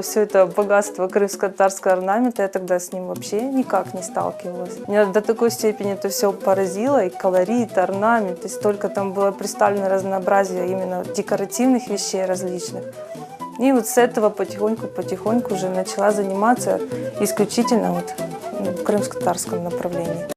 все это богатство крымско-татарского орнамента, я тогда с ним вообще никак не сталкивалась. Меня до такой степени это все поразило, и колорит, и орнамент, и столько там было представлено разнообразие именно декоративных вещей различных. И вот с этого потихоньку уже начала заниматься исключительно вот в крымско-татарском направлении.